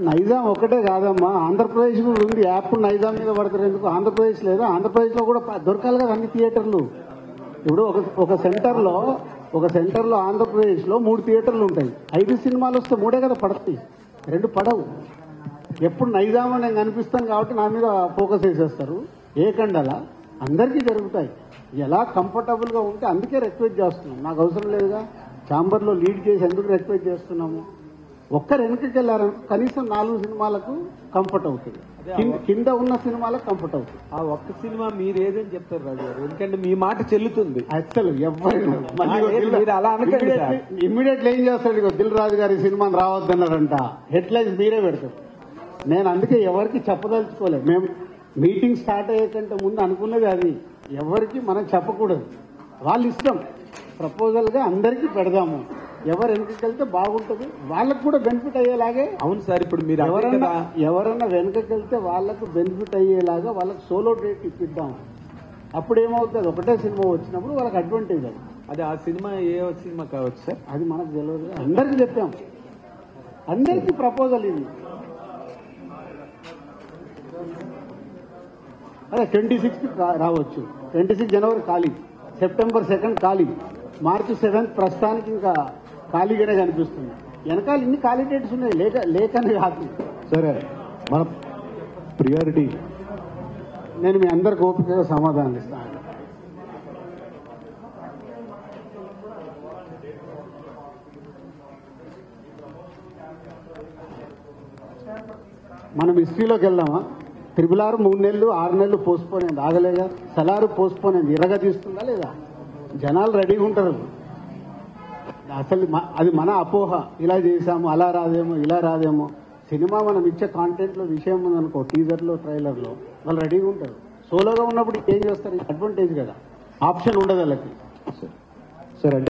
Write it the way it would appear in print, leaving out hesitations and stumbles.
నైజాం ఒకటే కాదమ్మా, ఆంధ్రప్రదేశ్ కూడా ఉంది. యాప్ నైజాం మీద పడతారు ఎందుకు? ఆంధ్రప్రదేశ్ లేదా? ఆంధ్రప్రదేశ్ లో కూడా దొరకాలి కదా అన్ని థియేటర్లు. ఇప్పుడు ఒక సెంటర్లో ఆంధ్రప్రదేశ్ లో 3 థియేటర్లు ఉంటాయి. 5 సినిమాలు వస్తే 3 కదా పడతాయి, 2 పడవు. ఎప్పుడు నైజాం అని నేను కనిపిస్తాను కాబట్టి నా మీద ఫోకస్ వేసేస్తారు. ఏ కండలా అందరికీ జరుగుతాయి. ఎలా కంఫర్టబుల్ గా ఉంటే అందుకే రిక్వెస్ట్ చేస్తున్నాం. నాకు అవసరం లేదుగా ఛాంబర్లో లీడ్ చేసి ఎందుకు రిక్వెస్ట్ చేస్తున్నాము? ఒక్కరు వెనకకి వెళ్ళారు కనీసం 4 సినిమాలకు కంఫర్ట్ అవుతుంది, కింద ఉన్న సినిమాలకు కంఫర్ట్ అవుతుంది. ఆ ఒక్క సినిమా మీరు ఏదని చెప్తారు రాజు గారు, ఎందుకంటే మీ మాట చెల్లుతుంది. అసలు అలా అనకండి. ఇమ్మీడియట్లీ ఏం చేస్తాడు, ఇక దిల్ రాజు గారి సినిమాని రావద్దన్నారంట, హెడ్లైన్స్ మీరే పెడతారు. నేను అందుకే ఎవరికి చెప్పదలుచుకోలేదు. మేము మీటింగ్ స్టార్ట్ అయ్యేకంటే ముందు అనుకున్నది అది. ఎవరికి మనం చెప్పకూడదు, వాళ్ళ ఇష్టం. ప్రపోజల్ గా అందరికీ పెడదాము, ఎవరు వెనుకకి వెళ్తే బాగుంటుంది, వాళ్ళకు కూడా బెనిఫిట్ అయ్యేలాగే. అవును సార్, ఇప్పుడు మీరు ఎవరన్నా వెనుకకి వెళ్తే వాళ్ళకు బెనిఫిట్ అయ్యేలాగా వాళ్ళకు సోలో డేట్ ఇప్పిద్దాం. అప్పుడు ఏమవుతుంది, ఒకటే సినిమా వచ్చినప్పుడు వాళ్ళకి అడ్వాంటేజ్ అది. ఆ సినిమా ఏ సినిమా కావచ్చు సార్, అది మనకు తెలియదు. అందరికీ చెప్పాం, అందరికీ ప్రపోజల్ ఇది. అదే 26 రావచ్చు, 26 జనవరి ఖాళీ, సెప్టెంబర్ 2 ఖాళీ, మార్చి 7 ప్రస్తుతానికి ఇంకా ఖాళీగానే కనిపిస్తుంది. వెనకాల ఇన్ని ఖాళీ డేట్స్ ఉన్నాయి, లేకనే కాదు. సరే, మన ప్రియారిటీ నేను మీ అందరికి ఓపికగా సమాధానం ఇస్తాను. మనం హిస్టరీలోకి వెళ్దామా? RRR 3 నెలలు 6 నెలలు పోస్ట్పోన్ అయింది, ఆగలేగా. సలారు పోస్ట్పోన్ అయింది, ఇరగా తీస్తుందా లేదా? జనాలు రెడీగా ఉంటారు. అసలు అది మన అపోహ, ఇలా చేశాము అలా రాదేమో ఇలా రాదేమో. సినిమా మనం ఇచ్చే కాంటెంట్ లో విషయం ఉందనుకో, టీజర్ లో ట్రైలర్ లో వాళ్ళు రెడీగా ఉంటారు. సోలోగా ఉన్నప్పుడు ఏం చేస్తారు? అడ్వాంటేజ్ కదా, ఆప్షన్ ఉండదు వాళ్ళకి. సరే.